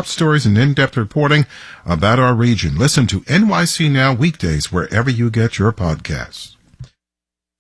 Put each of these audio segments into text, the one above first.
top stories and in-depth reporting about our region. Listen to NYC Now weekdays wherever you get your podcasts.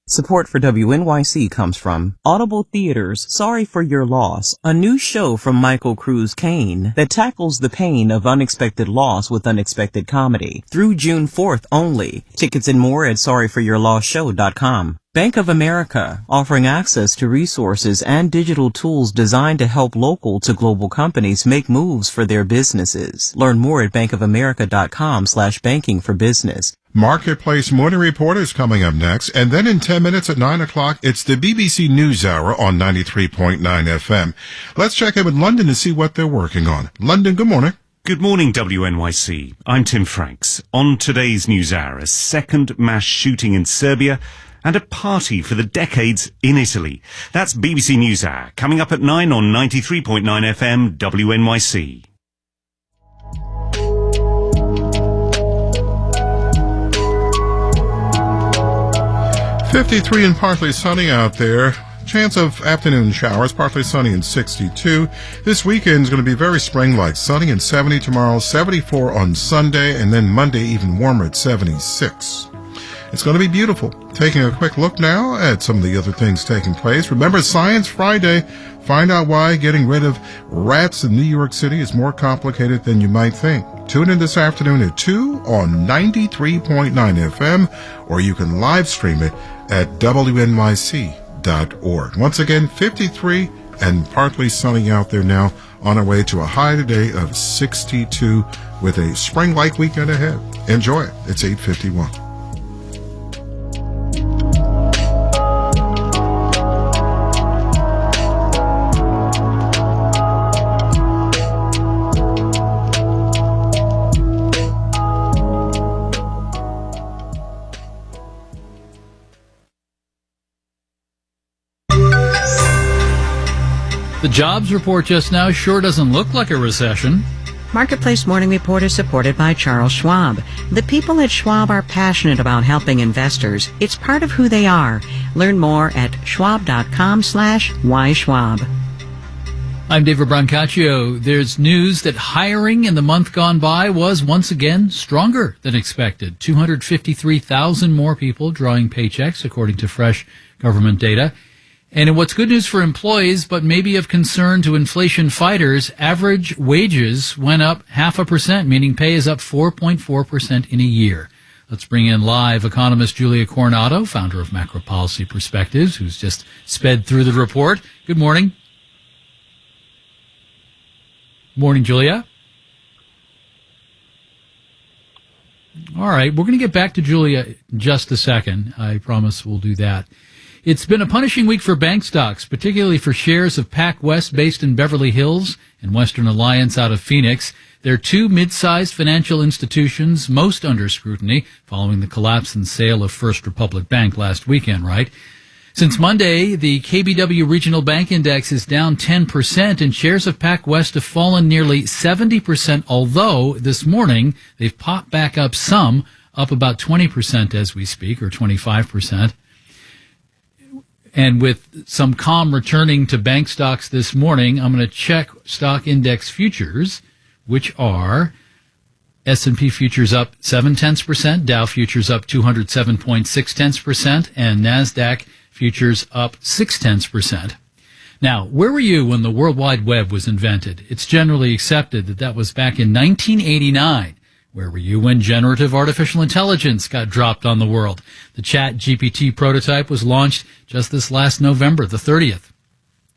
Support for WNYC comes from Audible Theater's Sorry for Your Loss, a new show from Michael Cruz Kane that tackles the pain of unexpected loss with unexpected comedy. Through June 4th only. Tickets and more at sorryforyourlossshow.com. Bank of America, offering access to resources and digital tools designed to help local to global companies make moves for their businesses. Learn more at bankofamerica.com/banking for business. Marketplace Morning Report is coming up next, and then in 10 minutes at 9 o'clock, it's the BBC News Hour on 93.9 FM. Let's check in with London to see what they're working on. London, good morning. Good morning, WNYC. I'm Tim Franks. On today's News Hour, a second mass shooting in Serbia and a party for the decades in Italy. That's BBC News Hour, coming up at 9 on 93.9 FM WNYC. .53 and partly sunny out there. Chance of afternoon showers, partly sunny and 62. This weekend is going to be very spring-like. Sunny and 70 tomorrow, 74 on Sunday, and then Monday even warmer at 76. It's going to be beautiful. Taking a quick look now at some of the other things taking place. Remember, Science Friday. Find out why getting rid of rats in New York City is more complicated than you might think. Tune in this afternoon at 2 on 93.9 FM, or you can live stream it at WNYC.org. Once again, 53 and partly sunny out there now, on our way to a high today of 62 with a spring-like weekend ahead. Enjoy it. It's 8:51. The jobs report just now sure doesn't look like a recession. Marketplace Morning Report is supported by Charles Schwab. The people at Schwab are passionate about helping investors. It's part of who they are. Learn more at schwab.com/whyschwab. I'm David Brancaccio. There's news that hiring in the month gone by was once again stronger than expected. 253,000 more people drawing paychecks, according to fresh government data. And in what's good news for employees, but maybe of concern to inflation fighters, average wages went up 0.5%, meaning pay is up 4.4% in a year. Let's bring in live economist Julia Coronado, founder of Macro Policy Perspectives, who's just sped through the report. Good morning. Morning, Julia. All right, we're going to get back to Julia in just a second. I promise we'll do that. It's been a punishing week for bank stocks, particularly for shares of PacWest based in Beverly Hills and Western Alliance out of Phoenix. They're two mid-sized financial institutions most under scrutiny following the collapse and sale of First Republic Bank last weekend, right? Since Monday, the KBW Regional Bank Index is down 10%, and shares of PacWest have fallen nearly 70%, although this morning they've popped back up some, up about 20% as we speak, or 25%. And with some calm returning to bank stocks this morning, I'm going to check stock index futures, which are S&P futures up 0.7%, Dow futures up 207.6%, and NASDAQ futures up 0.6%. Now, where were you when the World Wide Web was invented? It's generally accepted that that was back in 1989. Where were you when generative artificial intelligence got dropped on the world? The ChatGPT prototype was launched just this last November, the 30th.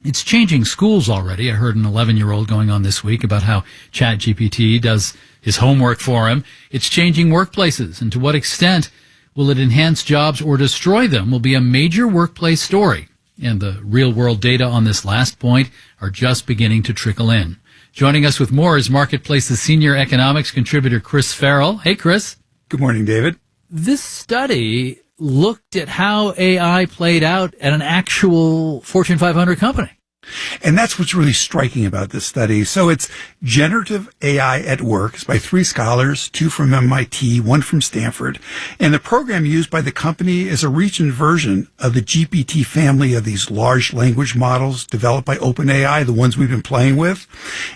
It's changing schools already. I heard an 11-year-old going on this week about how ChatGPT does his homework for him. It's changing workplaces, and to what extent will it enhance jobs or destroy them will be a major workplace story. And the real-world data on this last point are just beginning to trickle in. Joining us with more is Marketplace's senior economics contributor, Chris Farrell. Hey, Chris. Good morning, David. This study looked at how AI played out at an actual Fortune 500 company. And that's what's really striking about this study. So it's Generative AI at Work. It's by 3 scholars, 2 from MIT, 1 from Stanford. And the program used by the company is a recent version of the GPT family of these large language models developed by OpenAI, the ones we've been playing with.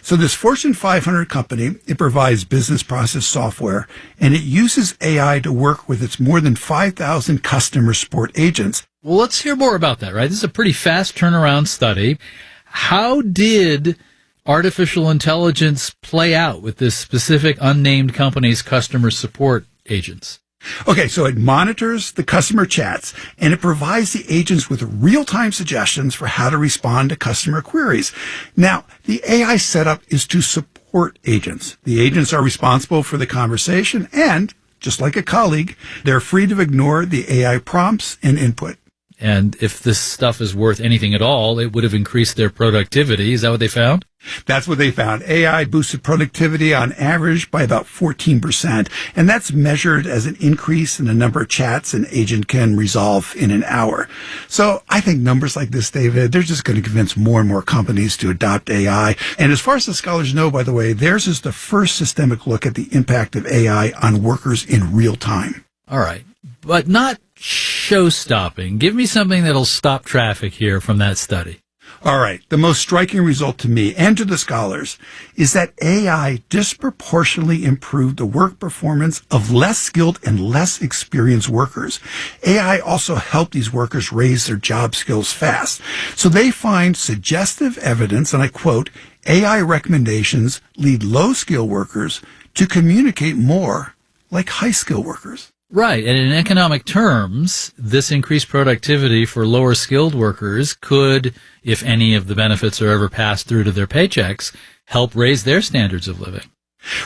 So this Fortune 500 company, it provides business process software, and it uses AI to work with its more than 5,000 customer support agents. Well, let's hear more about that, right? This is a pretty fast turnaround study. How did artificial intelligence play out with this specific unnamed company's customer support agents? Okay, so it monitors the customer chats, and it provides the agents with real-time suggestions for how to respond to customer queries. Now, the AI setup is to support agents. The agents are responsible for the conversation, and just like a colleague, they're free to ignore the AI prompts and input. And if this stuff is worth anything at all, it would have increased their productivity. Is that what they found? That's what they found. AI boosted productivity on average by about 14%. And that's measured as an increase in the number of chats an agent can resolve in an hour. So I think numbers like this, David, they're just going to convince more and more companies to adopt AI. And as far as the scholars know, by the way, theirs is the first systemic look at the impact of AI on workers in real time. All right. But not show-stopping. Give me something that'll stop traffic here from that study. All right. The most striking result to me and to the scholars is that AI disproportionately improved the work performance of less skilled and less experienced workers. AI also helped these workers raise their job skills fast. So they find suggestive evidence, and I quote, AI recommendations lead low-skill workers to communicate more like high-skill workers. Right. And in economic terms, this increased productivity for lower skilled workers could, if any of the benefits are ever passed through to their paychecks, help raise their standards of living.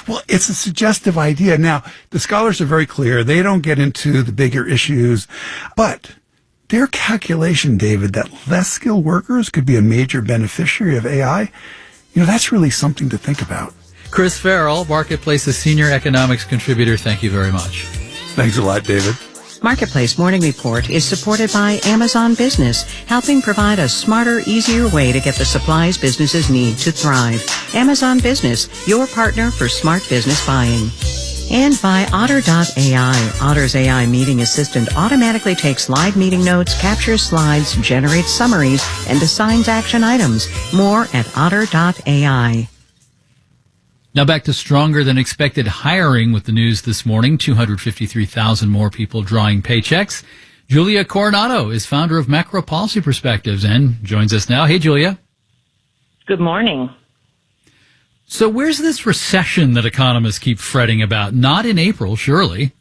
Well, it's a suggestive idea. Now, the scholars are very clear. They don't get into the bigger issues, but their calculation, David, that less skilled workers could be a major beneficiary of AI, that's really something to think about. Chris Farrell, Marketplace's senior economics contributor, thank you very much. Thanks a lot, David. Marketplace Morning Report is supported by Amazon Business, helping provide a smarter, easier way to get the supplies businesses need to thrive. Amazon Business, your partner for smart business buying. And by Otter.ai. Otter's AI meeting assistant automatically takes live meeting notes, captures slides, generates summaries, and assigns action items. More at Otter.ai. Now back to stronger than expected hiring with the news this morning. 253,000 more people drawing paychecks. Julia Coronado is founder of Macro Policy Perspectives and joins us now. Hey, Julia. Good morning. So where's this recession that economists keep fretting about? Not in April, surely.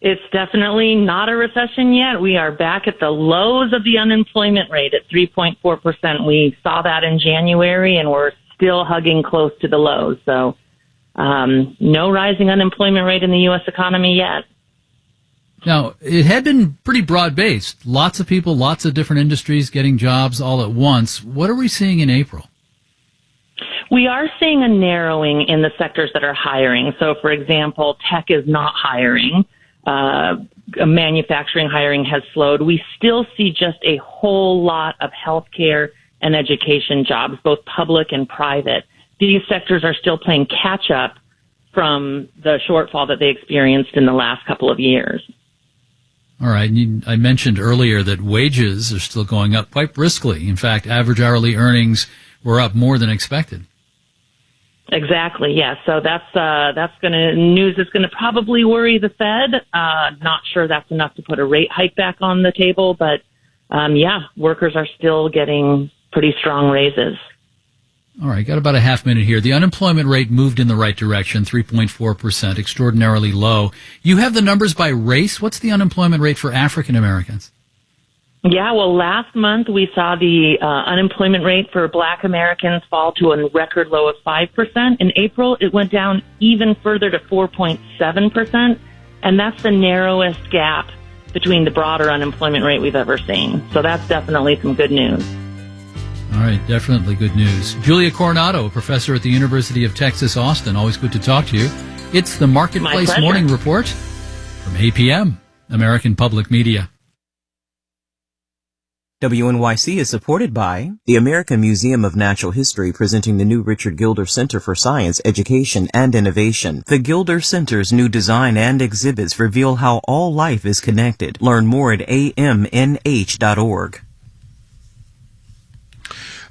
It's definitely not a recession yet. We are back at the lows of the unemployment rate at 3.4%. We saw that in January, and we're still hugging close to the lows. So no rising unemployment rate in the U.S. economy yet. Now, it had been pretty broad-based. Lots of people, lots of different industries getting jobs all at once. What are we seeing in April? We are seeing a narrowing in the sectors that are hiring. So, for example, tech is not hiring. Manufacturing hiring has slowed. We still see just a whole lot of healthcare and education jobs, both public and private. These sectors are still playing catch up from the shortfall that they experienced in the last couple of years. All right. I mentioned earlier that wages are still going up quite briskly. In fact, average hourly earnings were up more than expected. Exactly. Yes. So that's news that's going to probably worry the Fed. Not sure that's enough to put a rate hike back on the table, but workers are still getting pretty strong raises. All right, got about a half minute here. The unemployment rate moved in the right direction, 3.4%, extraordinarily low. You have the numbers by race. What's the unemployment rate for African Americans? Yeah, well, last month we saw the unemployment rate for Black Americans fall to a record low of 5%. In April, it went down even further to 4.7%, and that's the narrowest gap between the broader unemployment rate we've ever seen. So that's definitely some good news. All right, definitely good news. Julia Coronado, a professor at the University of Texas, Austin. Always good to talk to you. It's the Marketplace Morning Report from APM, American Public Media. WNYC is supported by the American Museum of Natural History, presenting the new Richard Gilder Center for Science, Education, and Innovation. The Gilder Center's new design and exhibits reveal how all life is connected. Learn more at amnh.org.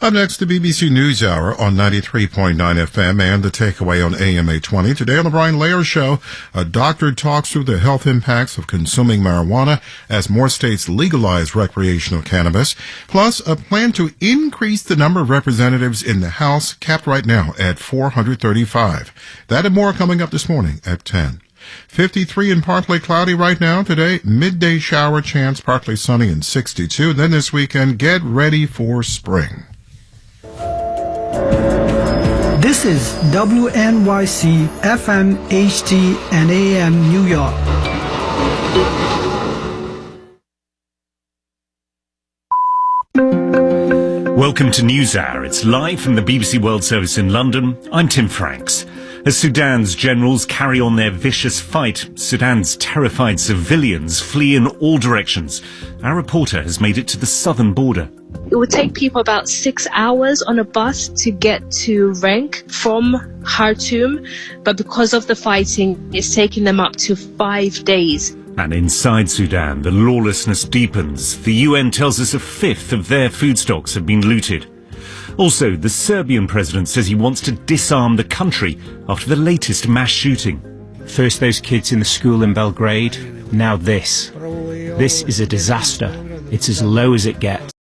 Up next, the BBC NewsHour on 93.9 FM and the takeaway on AM 820. Today on the Brian Layer Show, a doctor talks through the health impacts of consuming marijuana as more states legalize recreational cannabis, plus a plan to increase the number of representatives in the House, capped right now at 435. That and more coming up this morning at 10. 53 and partly cloudy right now today. Midday shower chance, partly sunny and 62. Then this weekend, get ready for spring. This is WNYC FM, HD, and AM New York. Welcome to NewsHour. It's live from the BBC World Service in London. I'm Tim Franks. As Sudan's generals carry on their vicious fight, Sudan's terrified civilians flee in all directions. Our reporter has made it to the southern border. It would take people about 6 hours on a bus to get to Renk from Khartoum, but because of the fighting, it's taking them up to 5 days. And inside Sudan, the lawlessness deepens. The UN tells us a fifth of their food stocks have been looted. Also, the Serbian president says he wants to disarm the country after the latest mass shooting. First those kids in the school in Belgrade, now this. This is a disaster. It's as low as it gets.